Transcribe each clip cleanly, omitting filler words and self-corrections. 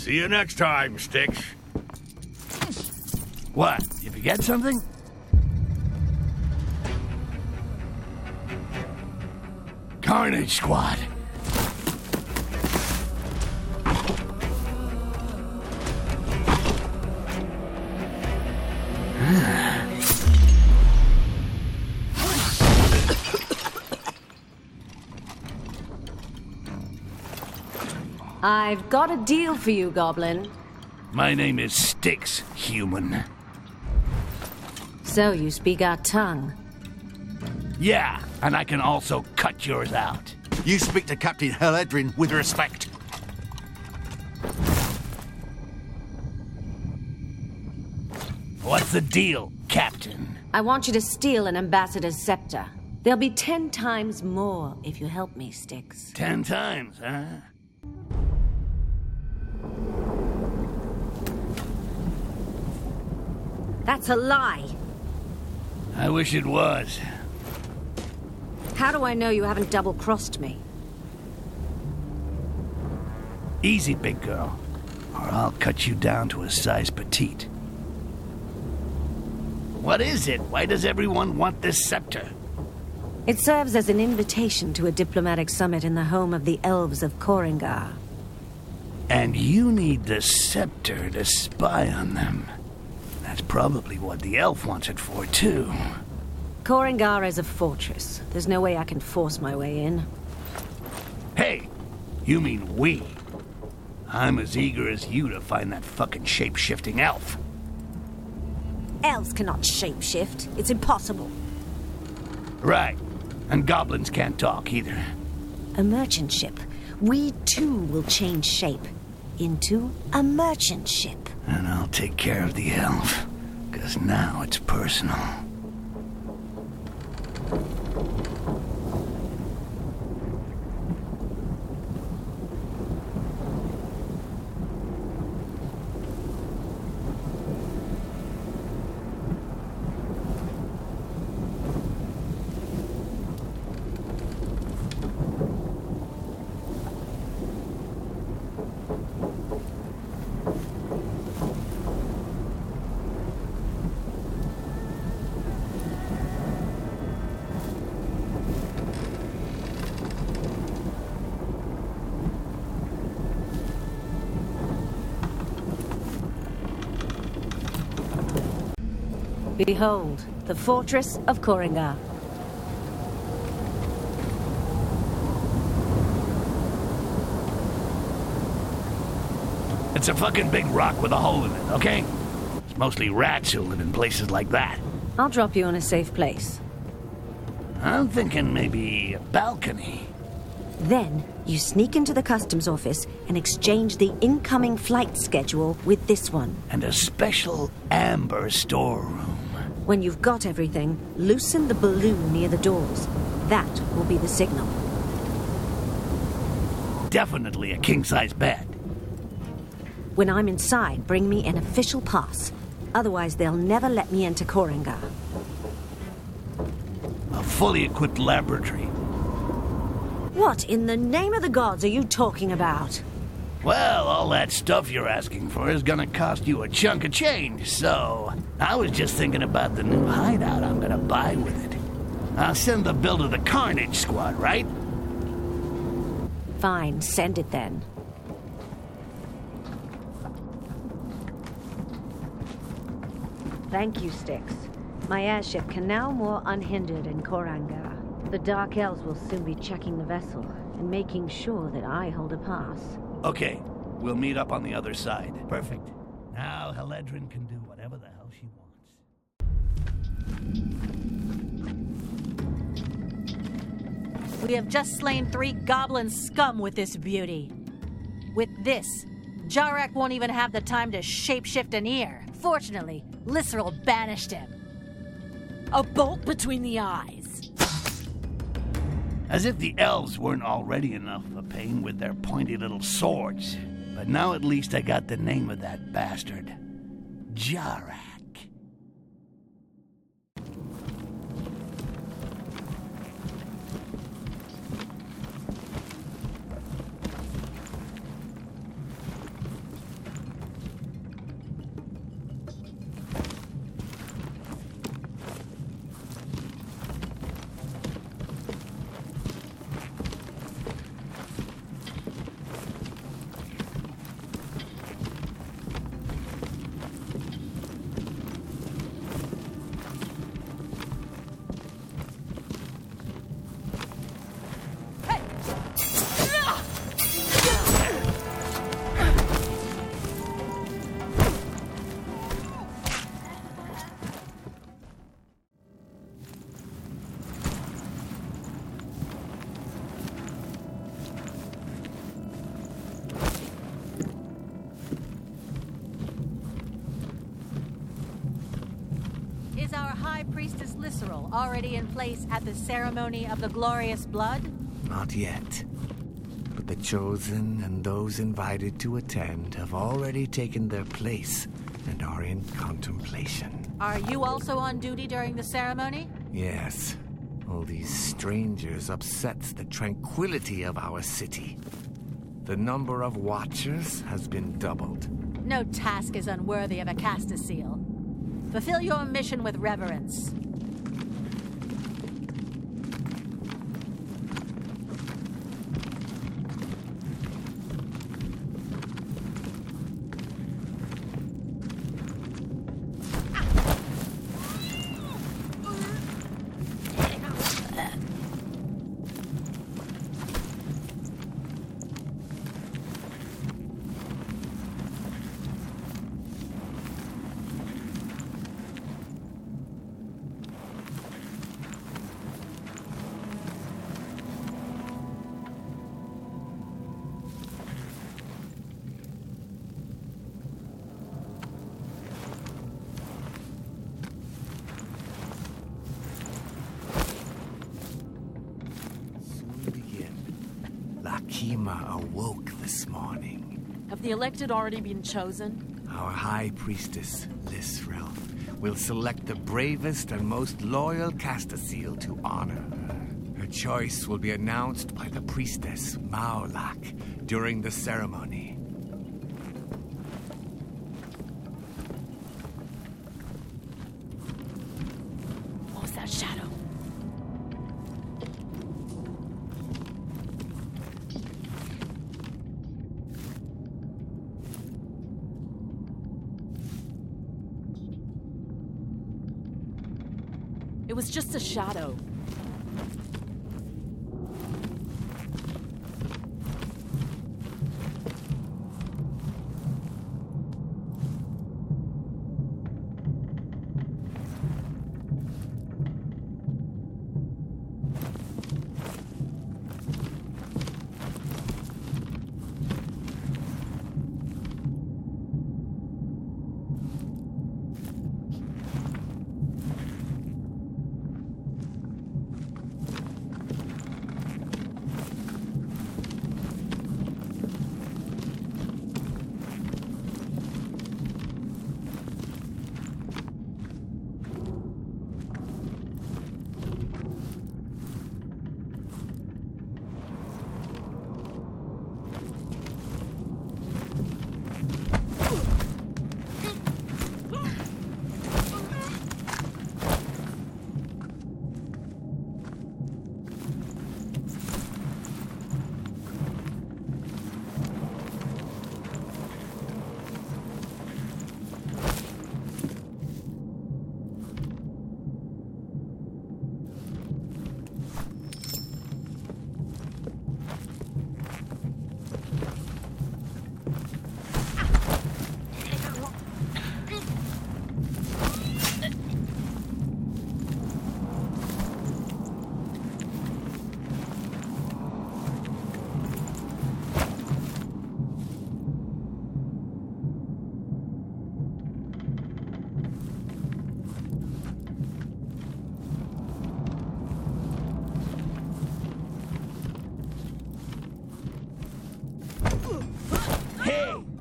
See you next time, Styx. What? You forget something? Carnage Squad. I've got a deal for you, Goblin. My name is Styx, human. So you speak our tongue. Yeah, and I can also cut yours out. You speak to Captain Heledrin with respect. What's the deal, Captain? I want you to steal an ambassador's scepter. There'll be 10 times more if you help me, Styx. 10 times, huh? That's a lie. I wish it was. How do I know you haven't double-crossed me? Easy, big girl, or I'll cut you down to a size petite. What is it? Why does everyone want this scepter? It serves as an invitation to a diplomatic summit in the home of the elves of Koringar. And you need the scepter to spy on them. That's probably what the elf wants it for, too. Koringar is a fortress. There's no way I can force my way in. Hey, you mean we. I'm as eager as you to find that fucking shape-shifting elf. Elves cannot shapeshift. It's impossible. Right. And goblins can't talk either. A merchant ship. We too will change shape into a merchant ship. And I'll take care of the elf, 'cause now it's personal. Behold, the fortress of Koringar. It's a fucking big rock with a hole in it, okay? It's mostly rats who live in places like that. I'll drop you in a safe place. I'm thinking maybe a balcony. Then, you sneak into the customs office and exchange the incoming flight schedule with this one. And a special amber storeroom. When you've got everything, loosen the balloon near the doors. That will be the signal. Definitely a king-size bed. When I'm inside, bring me an official pass. Otherwise, they'll never let me into Koringar. A fully equipped laboratory. What in the name of the gods are you talking about? Well, all that stuff you're asking for is gonna cost you a chunk of change, so I was just thinking about the new hideout I'm gonna buy with it. I'll send the bill to the Carnage Squad, right? Fine, send it then. Thank you, Styx. My airship can now moor unhindered in Koringar. The Dark Elves will soon be checking the vessel and making sure that I hold a pass. Okay, we'll meet up on the other side. Perfect. Now Heledrin can do whatever the hell she wants. We have just slain 3 goblin scum with this beauty. With this, Jarek won't even have the time to shapeshift an ear. Fortunately, Lisserl banished him. A bolt between the eyes. As if the elves weren't already enough of a pain with their pointy little swords. But now at least I got the name of that bastard. Jarek. Priestess Lyserol already in place at the ceremony of the glorious blood? Not yet. But the chosen and those invited to attend have already taken their place and are in contemplation. Are you also on duty during the ceremony? Yes. All these strangers upsets the tranquility of our city. The number of watchers has been doubled. No task is unworthy of a Castaseal. Fulfill your mission with reverence. Kima awoke this morning. Have the elected already been chosen? Our High Priestess, Lyserol, will select the bravest and most loyal Castaseal to honor her. Her choice will be announced by the Priestess, Maolak, during the ceremony. What was that shadow? It was just a shadow.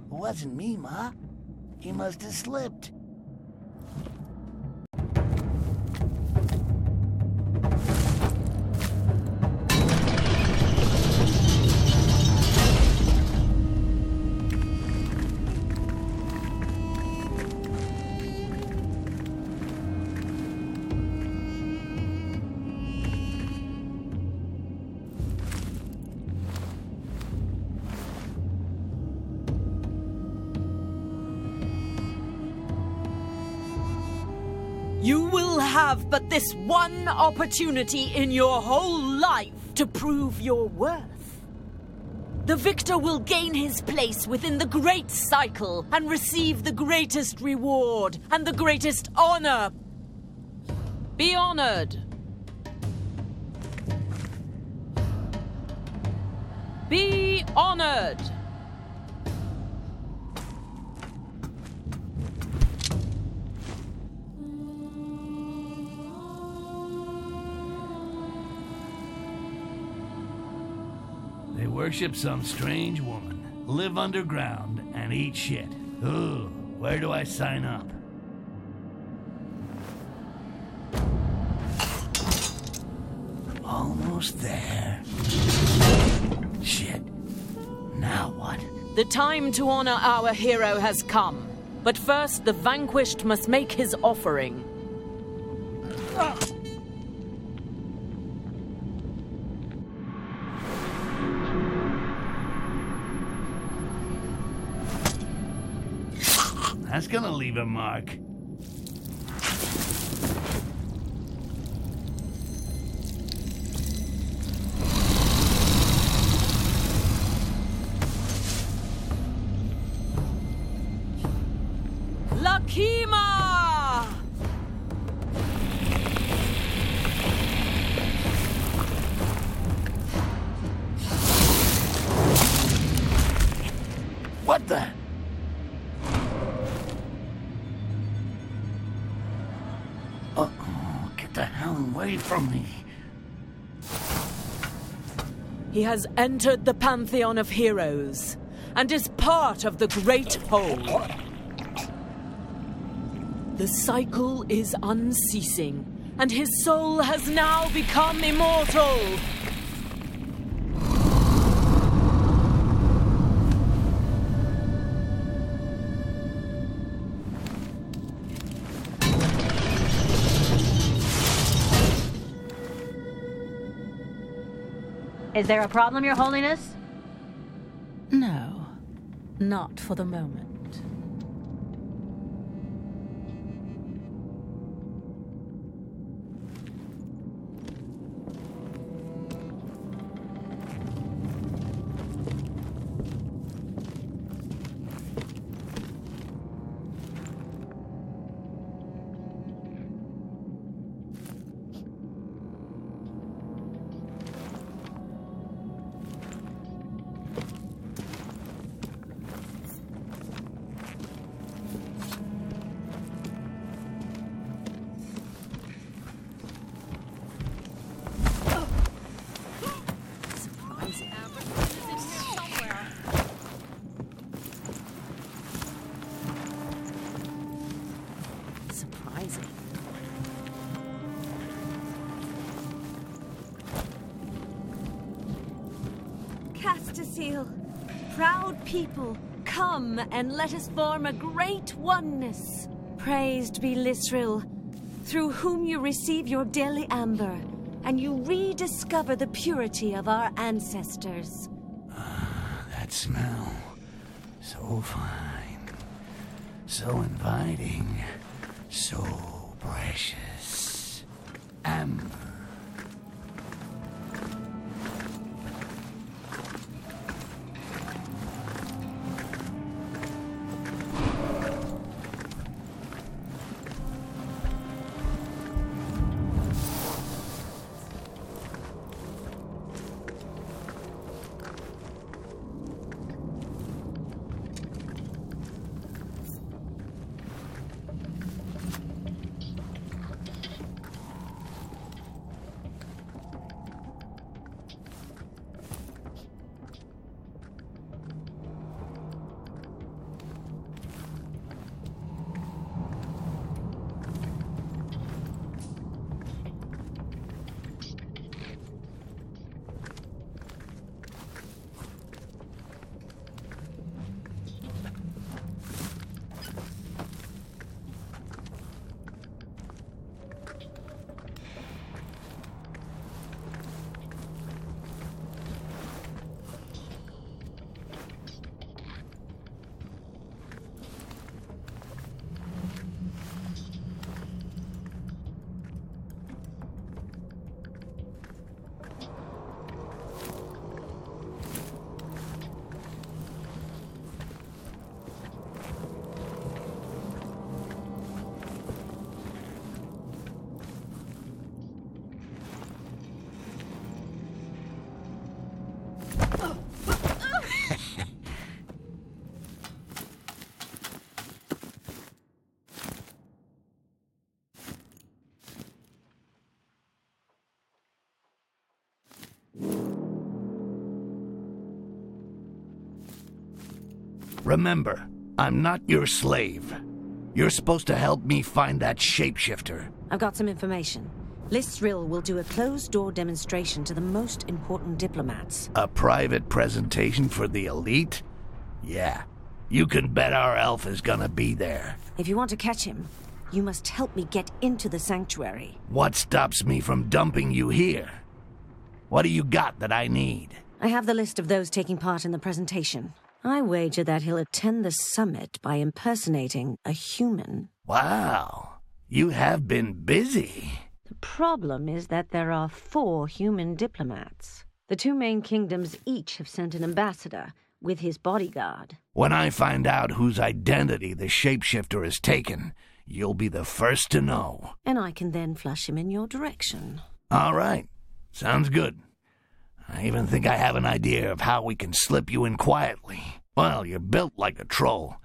Wasn't me, Ma. He must have slipped. You will have but this one opportunity in your whole life to prove your worth. The victor will gain his place within the great cycle and receive the greatest reward and the greatest honor. Be honored. Be honored. They worship some strange woman, live underground, and eat shit. Ooh, where do I sign up? Almost there. Shit. Now what? The time to honor our hero has come. But first, the vanquished must make his offering. That's gonna leave a mark. Lakima! What the? Oh, get the hell away from me. He has entered the pantheon of heroes and is part of the Great Whole. The cycle is unceasing, and his soul has now become immortal. Is there a problem, Your Holiness? No, not for the moment. Surprising. Castasiel, proud people, come and let us form a great oneness. Praised be Lisril, through whom you receive your daily amber, and you rediscover the purity of our ancestors. That smell. So fine. So inviting. So precious. Amber. Remember, I'm not your slave. You're supposed to help me find that shapeshifter. I've got some information. Lysril will do a closed-door demonstration to the most important diplomats. A private presentation for the elite? Yeah, you can bet our elf is gonna be there. If you want to catch him, you must help me get into the sanctuary. What stops me from dumping you here? What do you got that I need? I have the list of those taking part in the presentation. I wager that he'll attend the summit by impersonating a human. Wow, you have been busy. The problem is that there are 4 human diplomats. The 2 main kingdoms each have sent an ambassador with his bodyguard. When I find out whose identity the shapeshifter has taken, you'll be the first to know. And I can then flush him in your direction. All right, sounds good. I even think I have an idea of how we can slip you in quietly. Well, you're built like a troll.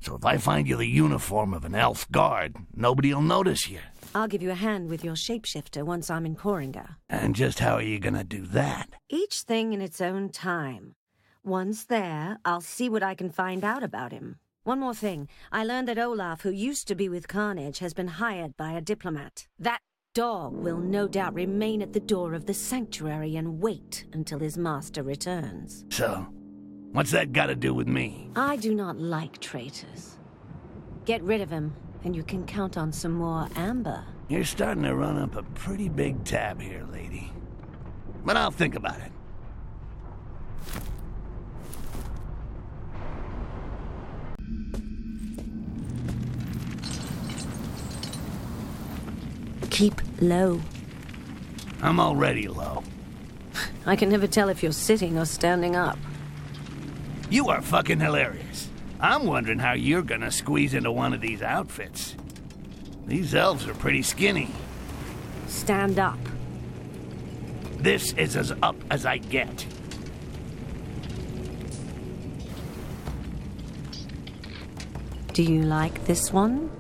So if I find you the uniform of an elf guard, nobody'll notice you. I'll give you a hand with your shapeshifter once I'm in Koringa. And just how are you gonna do that? Each thing in its own time. Once there, I'll see what I can find out about him. One more thing. I learned that Olaf, who used to be with Carnage, has been hired by a diplomat. That dog will no doubt remain at the door of the sanctuary and wait until his master returns. So, what's that got to do with me? I do not like traitors. Get rid of him, and you can count on some more amber. You're starting to run up a pretty big tab here, lady. But I'll think about it. Keep low. I'm already low. I can never tell if you're sitting or standing up. You are fucking hilarious. I'm wondering how you're gonna squeeze into one of these outfits. These elves are pretty skinny. Stand up. This is as up as I get. Do you like this one?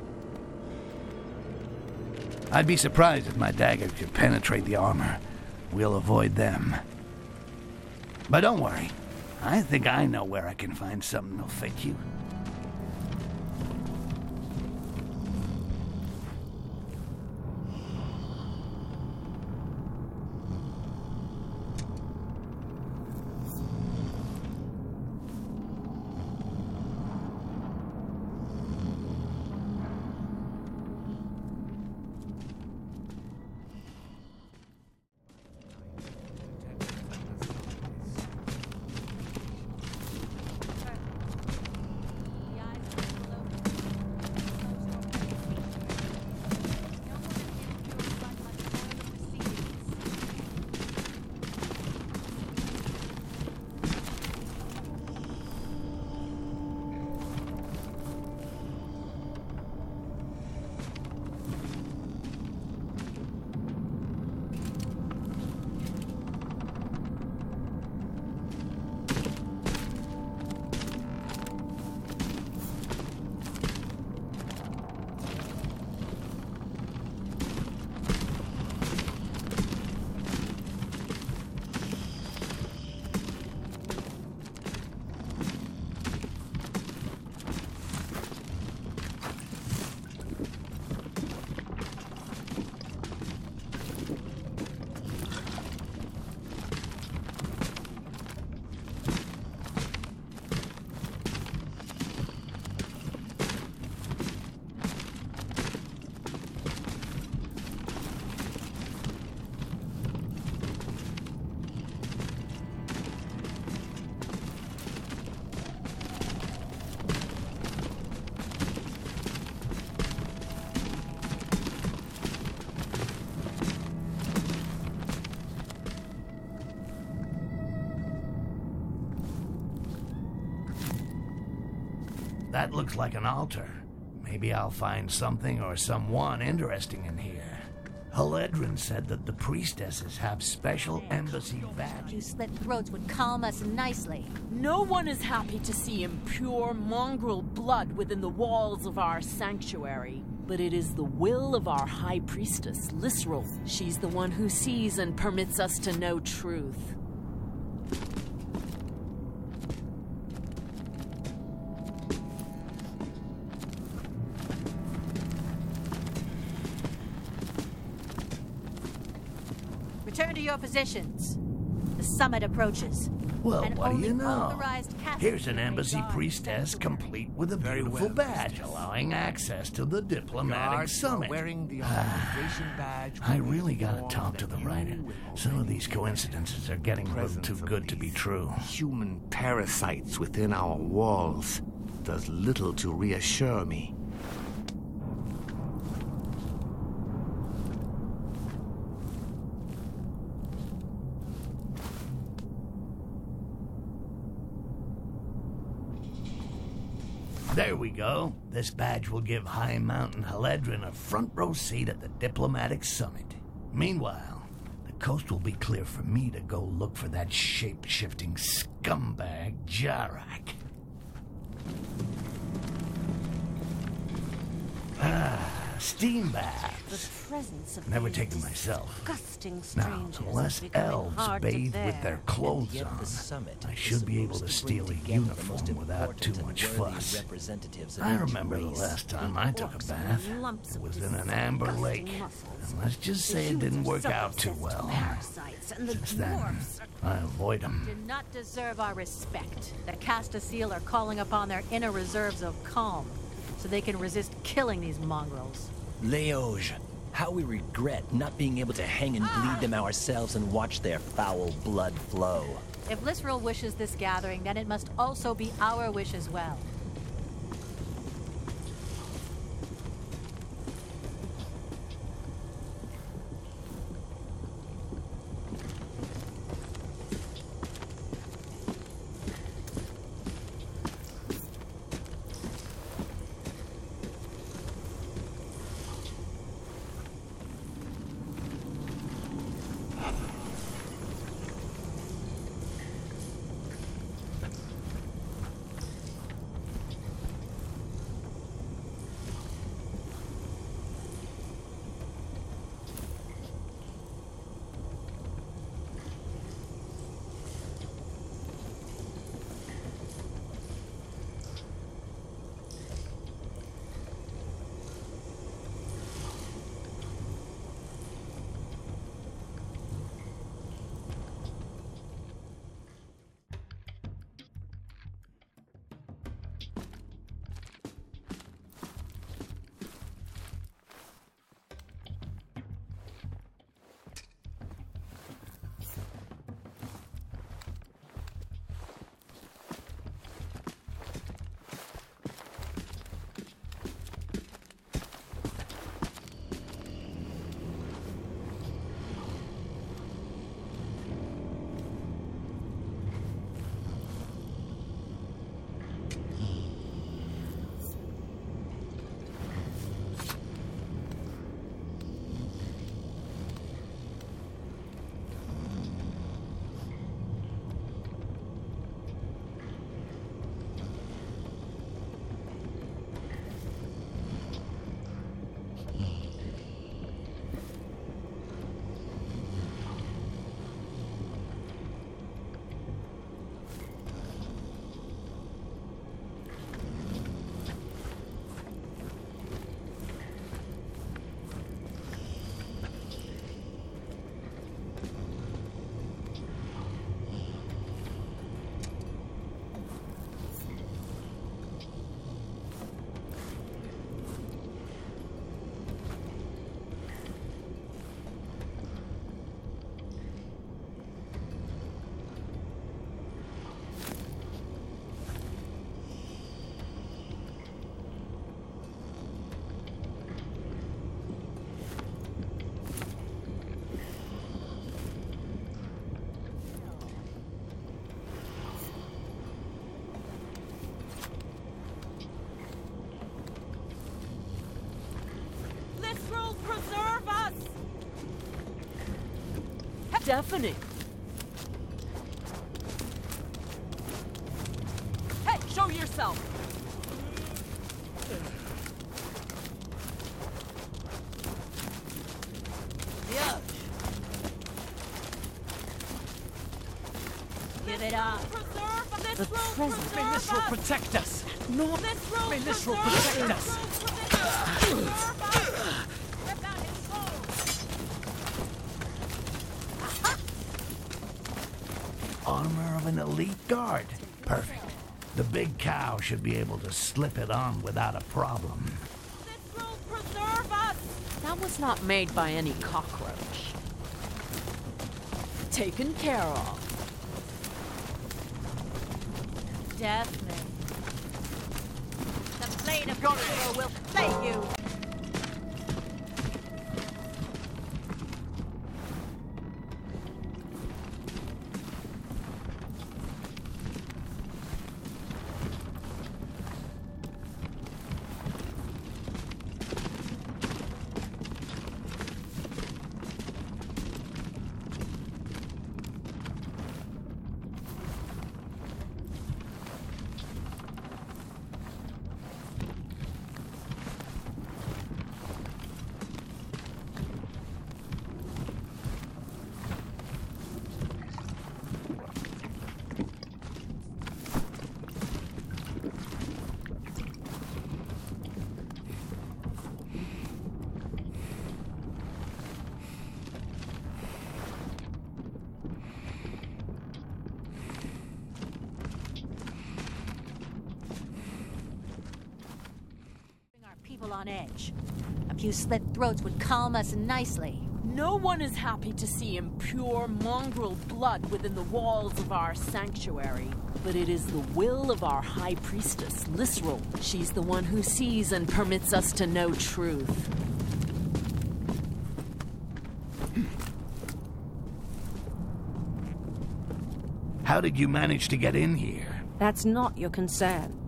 I'd be surprised if my dagger could penetrate the armor. We'll avoid them. But don't worry. I think I know where I can find something that'll fit you. That looks like an altar. Maybe I'll find something or someone interesting in here. Haledrin said that the priestesses have special embassy You badges. slit throats would calm us nicely. No one is happy to see impure mongrel blood within the walls of our sanctuary. But it is the will of our high priestess, Lysril. She's the one who sees and permits us to know truth. Return to your positions. The summit approaches. Well, And what do only you know? authorized cast Here's an may embassy guard priestess central complete with a Very beautiful well, badge, priestess. allowing access to the diplomatic Guards who are summit. wearing the authorization badge I will really inform gotta talk to the that you writer. will Some of obey these coincidences are getting a little presence too of good to be these true. Human parasites within our walls does little to reassure me. There we go. This badge will give High Mountain Haledrin a front row seat at the diplomatic summit. Meanwhile, the coast will be clear for me to go look for that shape-shifting scumbag Jarak. Steam baths. The presence of Never these taken myself. disgusting Now, strangers unless is becoming elves hard to bathe bear. with their clothes Yet on, the summit I is should be able to supposed bring steal a together the most uniform without too important much and worthy fuss. representatives of I each remember the race. last time I took a Orcs bath. and lumps It of was in an amber disgusting lake. muscles. And let's just The say it humans didn't are work so out too obsessed with well. parasites, and the Just then, dwarfs I avoid them. Do not deserve our respect. The Castasiel are calling upon their inner reserves of calm, so they can resist killing these mongrels. Leoge, how we regret not being able to hang and bleed them ourselves and watch their foul blood flow. If Lysril wishes this gathering, then it must also be our wish as well. Preserve us! Deafening. Hey, show yourself! Yeah. Give it up. The presence. May Lysril protect us! No! May Lysril protect us! armor of an elite guard. Perfect. The big cow should be able to slip it on without a problem. This will preserve us! That was not made by any cockroach. Taken care of. Definitely. The blade of Gorgo will flay you! On edge. A few slit throats would calm us nicely. No one is happy to see impure mongrel blood within the walls of our sanctuary. But it is the will of our high priestess, Lysrel. She's the one who sees and permits us to know truth. How did you manage to get in here? That's not your concern.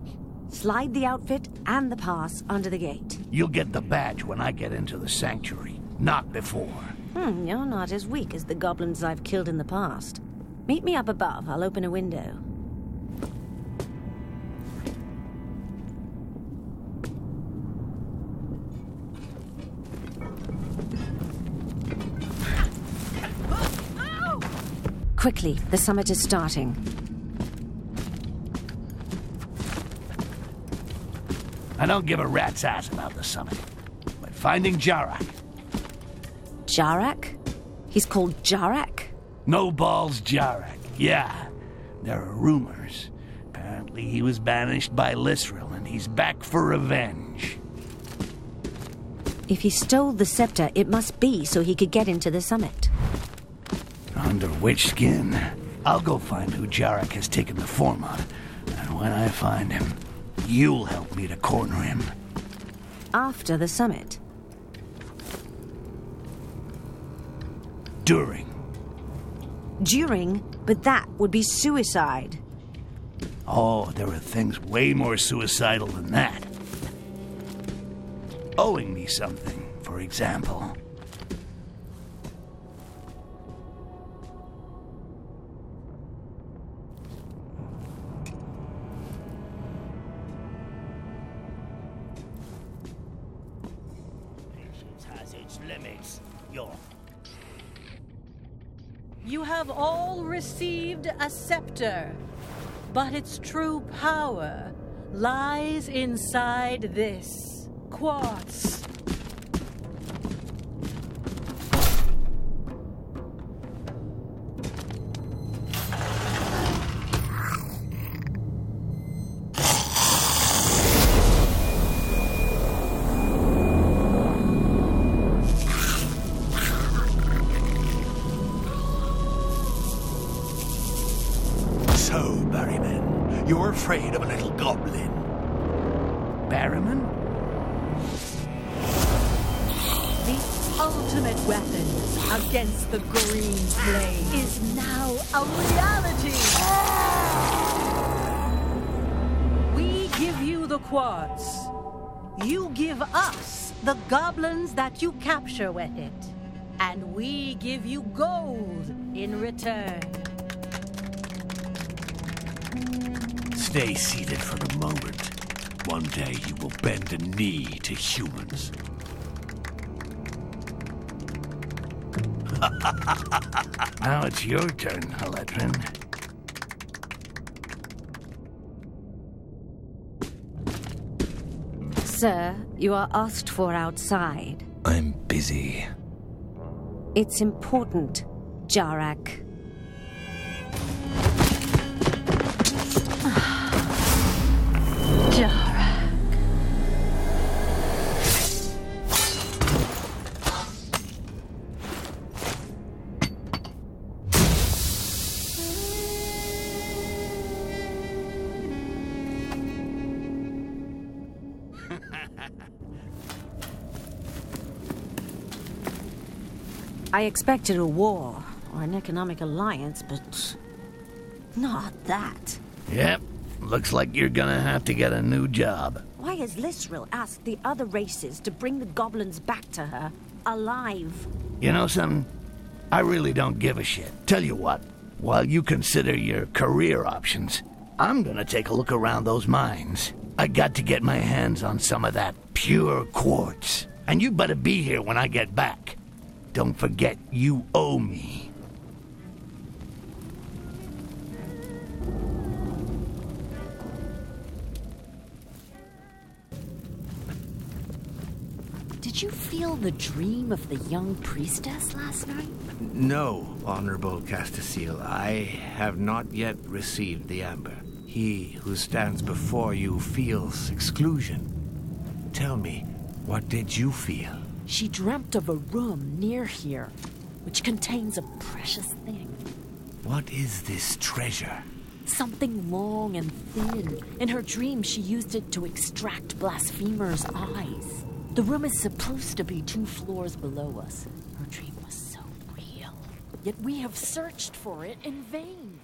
Slide the outfit and the pass under the gate. You'll get the badge when I get into the sanctuary, not before. You're not as weak as the goblins I've killed in the past. Meet me up above. I'll open a window. Quickly, the summit is starting. I don't give a rat's ass about the summit, but finding Jarak. Jarak? He's called Jarak? No balls Jarak, yeah. There are rumors. Apparently he was banished by Lysrel and he's back for revenge. If he stole the scepter, it must be so he could get into the summit. Under which skin? I'll go find who Jarak has taken the form of, and when I find him, you'll help me to corner him. After the summit? During. During? But that would be suicide. Oh, there are things way more suicidal than that. Owing me something, for example. Limits. You have all received a scepter, but its true power lies inside this quartz. You're afraid of a little goblin. Barrowman? The ultimate weapon against the green flame is now a reality! We give you the quartz. You give us the goblins that you capture with it. And we give you gold in return. Stay seated for a moment. One day you will bend a knee to humans. Now it's your turn, Haledrin. Sir, you are asked for outside. I'm busy. It's important, Jarak. I expected a war or an economic alliance, but not that. Yep, looks like you're gonna have to get a new job. Why has Lysril asked the other races to bring the goblins back to her, alive? You know something? I really don't give a shit. Tell you what, while you consider your career options, I'm gonna take a look around those mines. I got to get my hands on some of that pure quartz. And you better be here when I get back. Don't forget, you owe me. Did you feel the dream of the young priestess last night? No, Honorable Castasiel, I have not yet received the amber. He who stands before you feels exclusion. Tell me, what did you feel? She dreamt of a room near here, which contains a precious thing. What is this treasure? Something long and thin. In her dream, she used it to extract blasphemers' eyes. The room is supposed to be 2 floors below us. Her dream was so real. Yet we have searched for it in vain.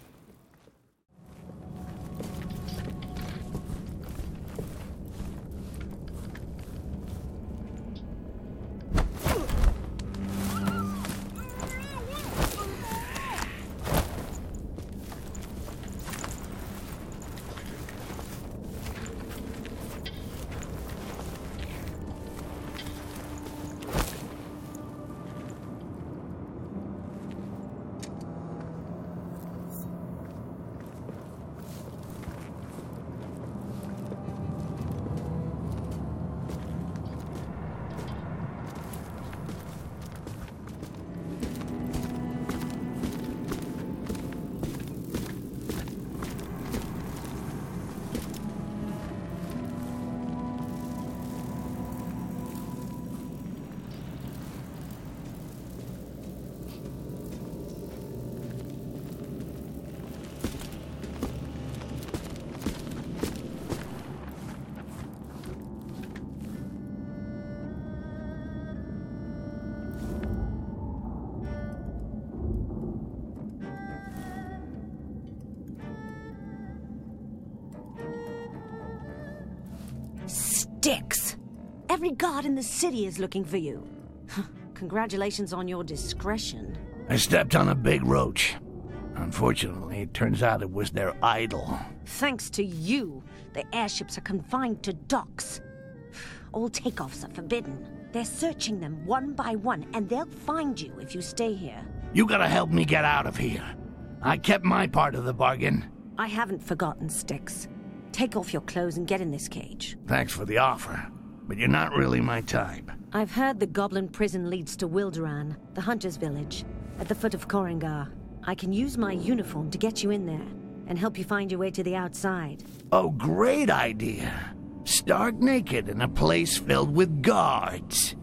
Styx! Every guard in the city is looking for you. Congratulations on your discretion. I stepped on a big roach. Unfortunately, it turns out it was their idol. Thanks to you, the airships are confined to docks. All takeoffs are forbidden. They're searching them one by one, and they'll find you if you stay here. You gotta help me get out of here. I kept my part of the bargain. I haven't forgotten, Styx. Take off your clothes and get in this cage. Thanks for the offer, but you're not really my type. I've heard the goblin prison leads to Wilderan, the hunter's village, at the foot of Korengar. I can use my uniform to get you in there and help you find your way to the outside. Oh, great idea. Stark naked in a place filled with guards.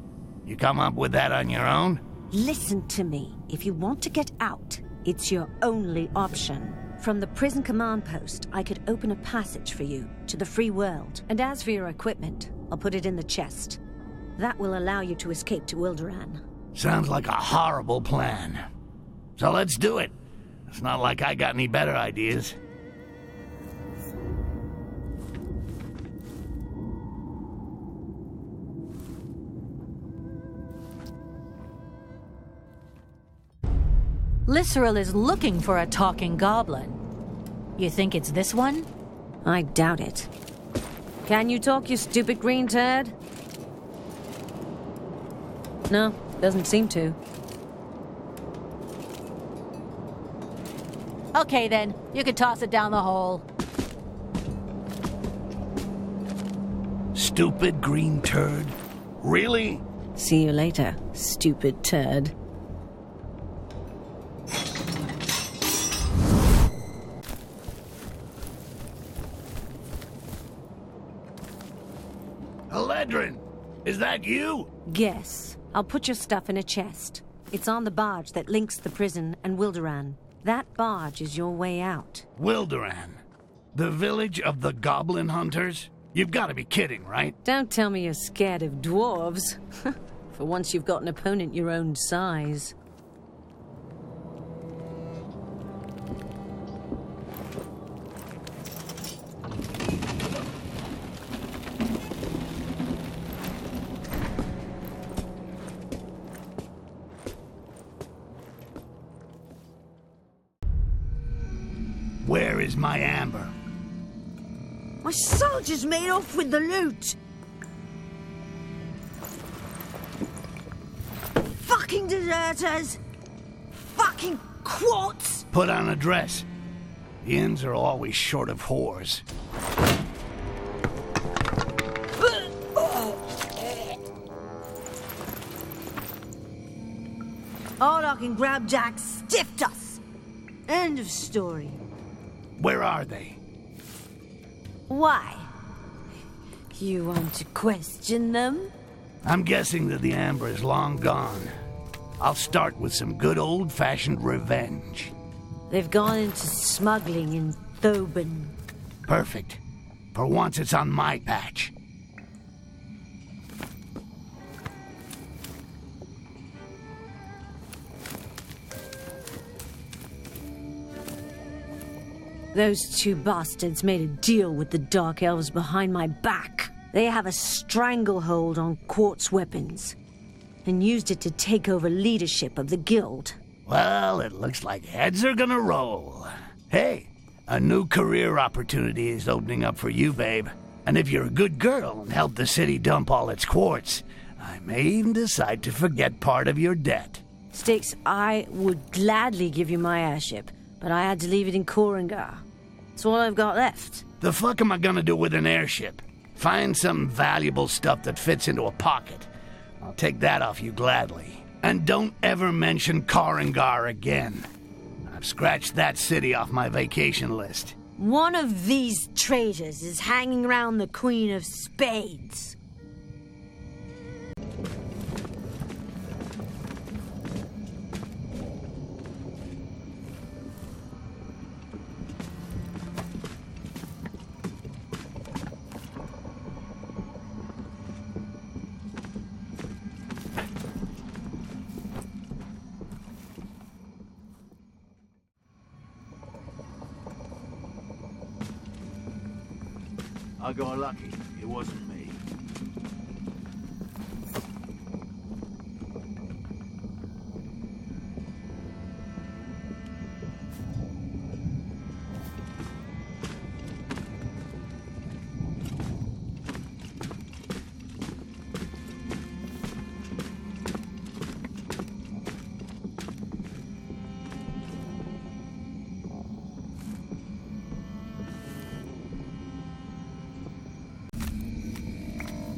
You come up with that on your own? Listen to me. If you want to get out, it's your only option. From the prison command post, I could open a passage for you to the free world. And as for your equipment, I'll put it in the chest. That will allow you to escape to Wilderan. Sounds like a horrible plan. So let's do it. It's not like I got any better ideas. Lysril is looking for a talking goblin. You think it's this one? I doubt it. Can you talk, you stupid green turd? No, doesn't seem to. Okay then, you can toss it down the hole. Stupid green turd? Really? See you later, stupid turd. Eledrin, is that you? Guess. I'll put your stuff in a chest. It's on the barge that links the prison and Wilderan. That barge is your way out. Wilderan? The village of the goblin hunters? You've got to be kidding, right? Don't tell me you're scared of dwarves. For once you've got an opponent your own size. Where is my amber? My soldiers made off with the loot! Fucking deserters! Fucking quartz! Put on a dress. The inns are always short of whores. Ardoc and Grabjack stiffed us! End of story. Where are they? Why? You want to question them? I'm guessing that the amber is long gone. I'll start with some good old-fashioned revenge. They've gone into smuggling in Thoban. Perfect. For once it's on my patch. Those two bastards made a deal with the Dark Elves behind my back. They have a stranglehold on quartz weapons, and used it to take over leadership of the guild. Well, it looks like heads are gonna roll. Hey, a new career opportunity is opening up for you, babe. And if you're a good girl and help the city dump all its quartz, I may even decide to forget part of your debt. Styx, I would gladly give you my airship, but I had to leave it in Korengar. It's all I've got left. The fuck am I gonna do with an airship? Find some valuable stuff that fits into a pocket. I'll take that off you gladly. And don't ever mention Korengar again. I've scratched that city off my vacation list. One of these traitors is hanging around the Queen of Spades. I got lucky. It wasn't me.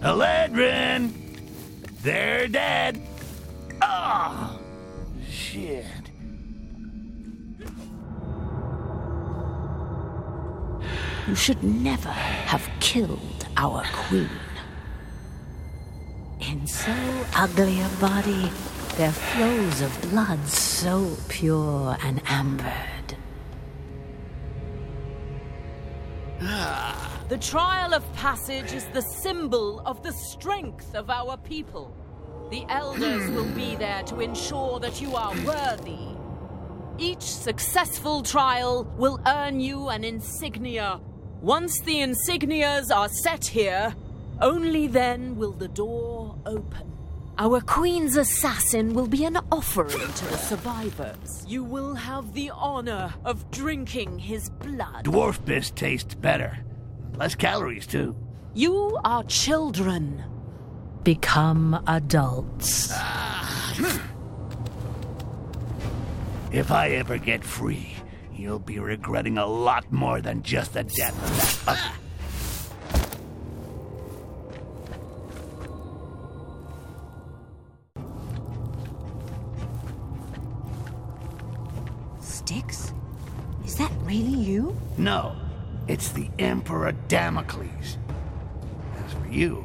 Eledrin! They're dead! Oh, shit. You should never have killed our queen. In so ugly a body, there flows of blood so pure and ambered. The trial of passage is the symbol of the strength of our people. The elders will be there to ensure that you are worthy. Each successful trial will earn you an insignia. Once the insignias are set here, only then will the door open. Our queen's assassin will be an offering to the survivors. You will have the honor of drinking his blood. Dwarf piss tastes better. Less calories, too. You are children. Become adults. If I ever get free, you'll be regretting a lot more than just the death of that. Styx? Is that really you? No, it's the Emperor Damocles. As for you,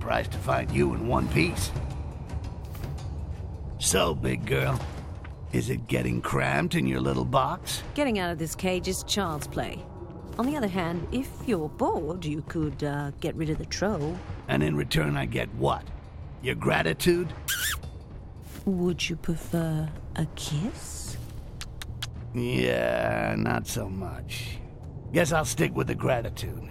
surprised to find you in one piece. So, big girl, is it getting cramped in your little box? Getting out of this cage is child's play. On the other hand, if you're bored, you could get rid of the troll. And in return I get what? Your gratitude? Would you prefer a kiss? Yeah, not so much. Guess I'll stick with the gratitude.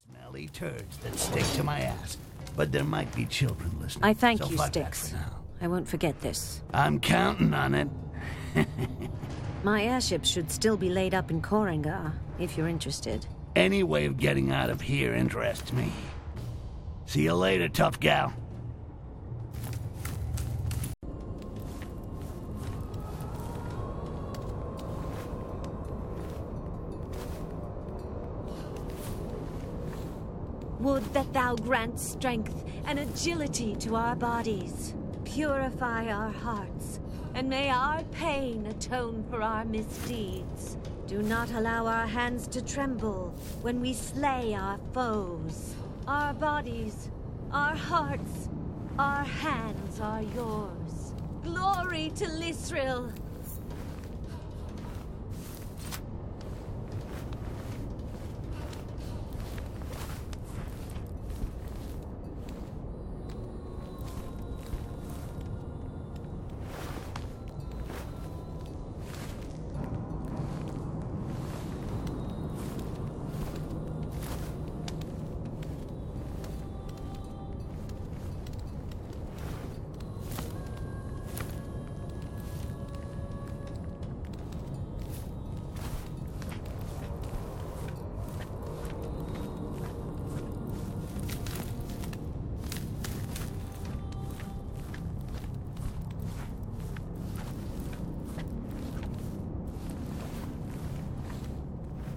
Smelly turds that stick to my ass. But there might be children listening. I thank so you, fuck that Styx. for now. I won't forget this. I'm counting on it. My airship should still be laid up in Korengar, if you're interested. Any way of getting out of here interests me. See you later, tough gal. Would that thou grant strength and agility to our bodies. Purify our hearts, and may our pain atone for our misdeeds. Do not allow our hands to tremble when we slay our foes. Our bodies, our hearts, our hands are yours. Glory to Lisril!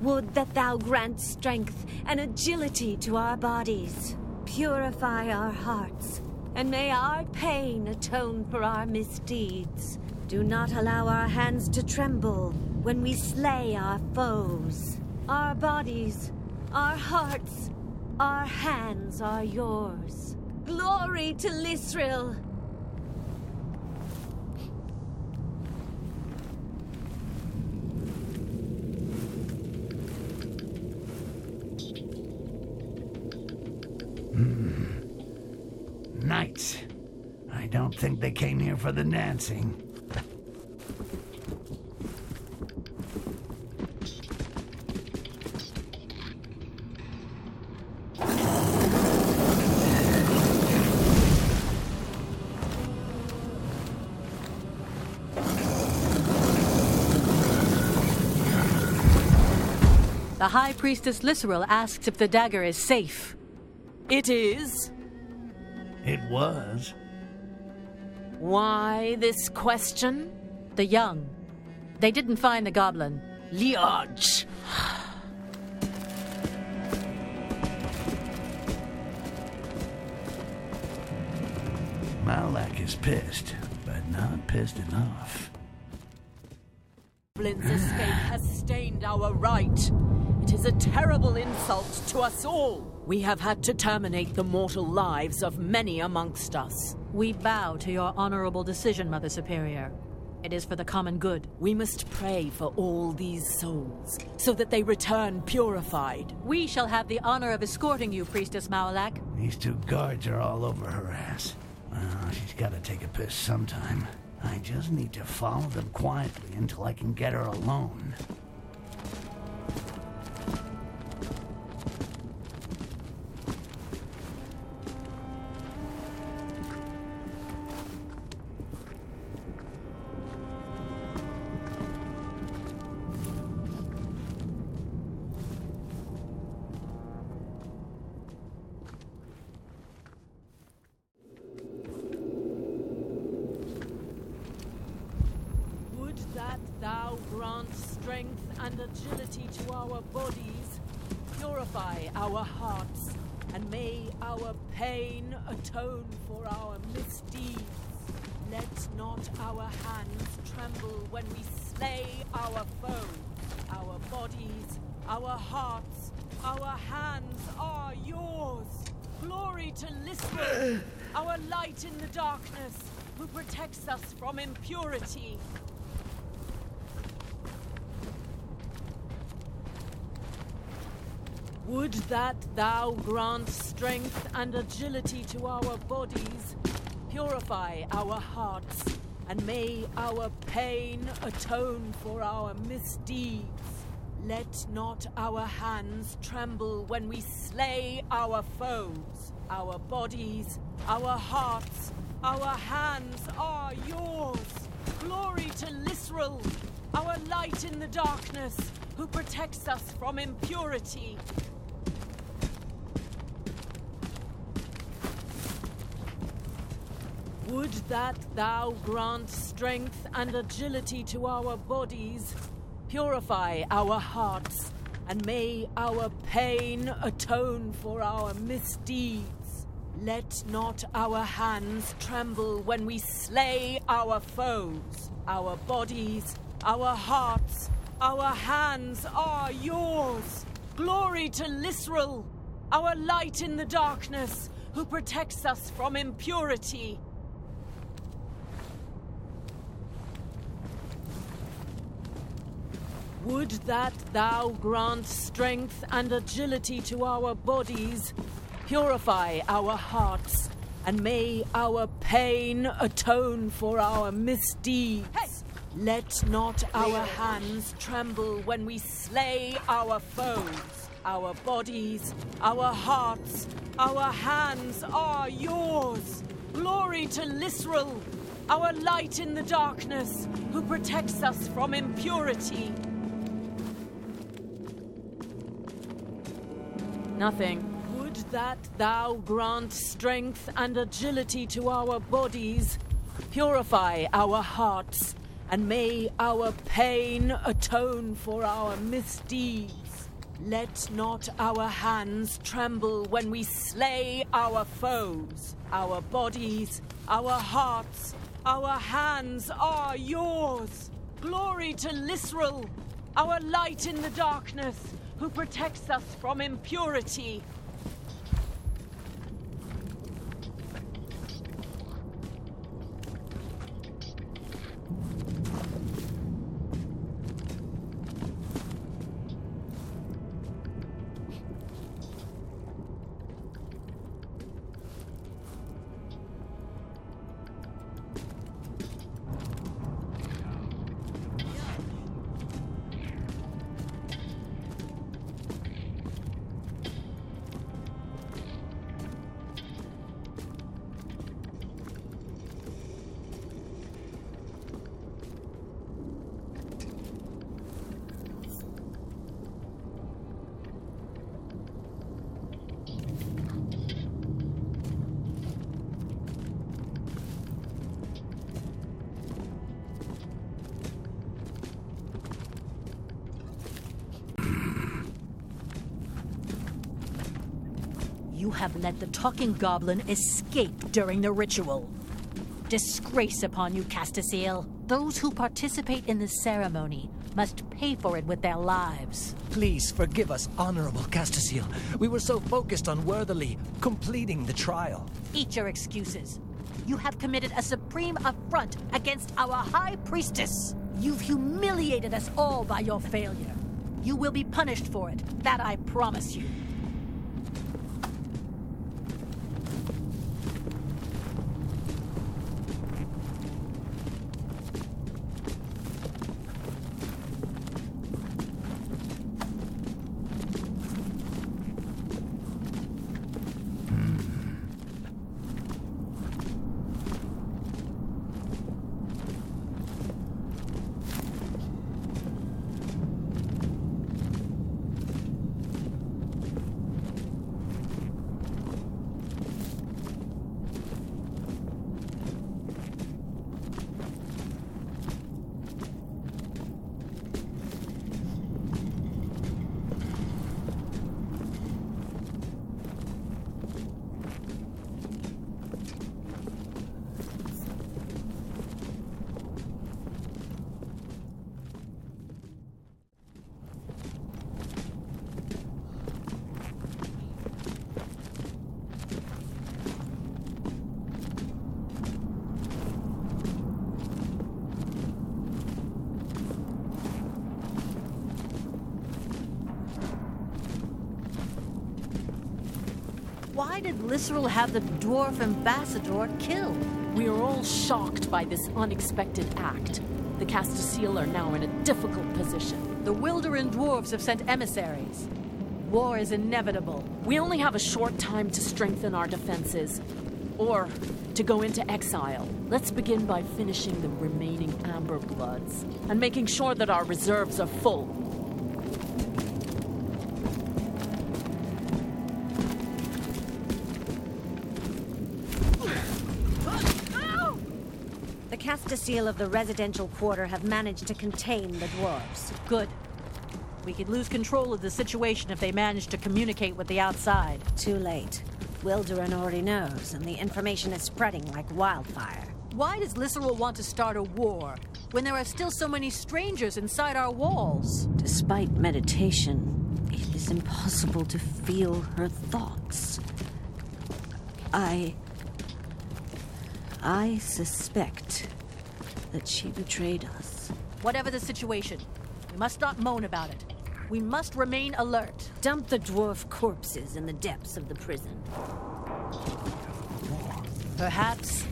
Would that thou grant strength and agility to our bodies. Purify our hearts, and may our pain atone for our misdeeds. Do not allow our hands to tremble when we slay our foes. Our bodies, our hearts, our hands are yours. Glory to Lisril! Knights. I don't think they came here for the dancing. The High Priestess Lisril asks if the dagger is safe. It is. It was. Why this question? The young. They didn't find the goblin. Liage. Malak is pissed, but not pissed enough. Goblin's escape has stained our right. It is a terrible insult to us all. We have had to terminate the mortal lives of many amongst us. We bow to your honorable decision, Mother Superior. It is for the common good. We must pray for all these souls, so that they return purified. We shall have the honor of escorting you, Priestess Malak. These two guards are all over her ass. Well, she's gotta take a piss sometime. I just need to follow them quietly until I can get her alone. Thou grant strength and agility to our bodies, purify our hearts, and may our pain atone for our misdeeds. Let not our hands tremble when we slay our foes. Our bodies, Our hearts, our hands are yours. Glory to Lisbon, our light in the darkness, who protects us from impurity. Would that thou grant strength and agility to our bodies, purify our hearts, and may our pain atone for our misdeeds. Let not our hands tremble when we slay our foes. Our bodies, our hearts, our hands are yours. Glory to Lisrel, our light in the darkness, who protects us from impurity. Would that thou grant strength and agility to our bodies, purify our hearts, and may our pain atone for our misdeeds. Let not our hands tremble when we slay our foes. Our bodies, our hearts, our hands are yours. Glory to Lisrel, our light in the darkness, who protects us from impurity. Would that thou grant strength and agility to our bodies, purify our hearts, and may our pain atone for our misdeeds. Hey! Let not our hands tremble when we slay our foes. Our bodies, our hearts, our hands are yours. Glory to Lisrel, our light in the darkness, who protects us from impurity. Nothing. Would that thou grant strength and agility to our bodies, purify our hearts, and may our pain atone for our misdeeds. Let not our hands tremble when we slay our foes. Our bodies, our hearts, our hands are yours. Glory to Lisrel, our light in the darkness, who protects us from impurity. You have let the talking goblin escape during the ritual. Disgrace upon you, Castasil. Those who participate in the ceremony must pay for it with their lives. Please forgive us, Honorable Castasil. We were so focused on worthily completing the trial. Eat your excuses. You have committed a supreme affront against our High Priestess. You've humiliated us all by your failure. You will be punished for it, that I promise you. Why did Lysserl have the dwarf ambassador killed? We are all shocked by this unexpected act. The Castasiel are now in a difficult position. The Wilderin dwarves have sent emissaries. War is inevitable. We only have a short time to strengthen our defenses, or to go into exile. Let's begin by finishing the remaining Amber Bloods, and making sure that our reserves are full. The Castasiel of the residential quarter have managed to contain the dwarves. Good. We could lose control of the situation if they manage to communicate with the outside. Too late. Wilderin already knows, and the information is spreading like wildfire. Why does Lysserl want to start a war when there are still so many strangers inside our walls? Despite meditation, it is impossible to feel her thoughts. I suspect that she betrayed us. Whatever the situation, we must not moan about it. We must remain alert. Dump the dwarf corpses in the depths of the prison. Perhaps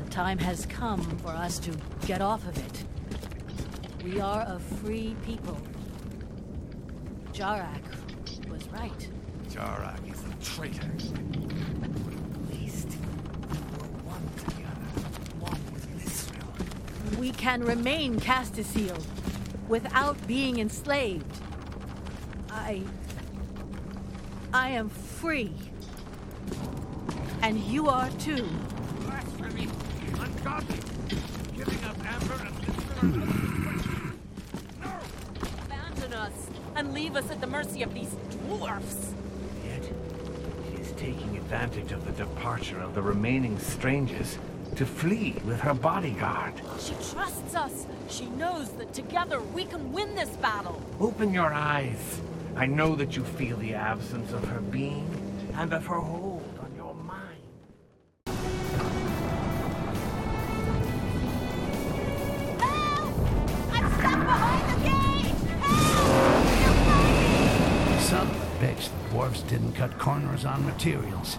the time has come for us to get off of it. We are a free people. Jarak was right. Jarak is a traitor. At least we were one together. One with Lysserl. We can remain Castasiel without being enslaved. I am free. And you are too. Blasphemy! Ungodly! Giving up Amber and Lysserl. No! Abandon us, and leave us at the mercy of these dwarfs. Yet, she is taking advantage of the departure of the remaining strangers to flee with her bodyguard. She trusts us. She knows that together we can win this battle. Open your eyes. I know that you feel the absence of her being and of her hold on your mind. Help! I'm stuck behind the gate! Help! Son of a bitch, the dwarves didn't cut corners on materials.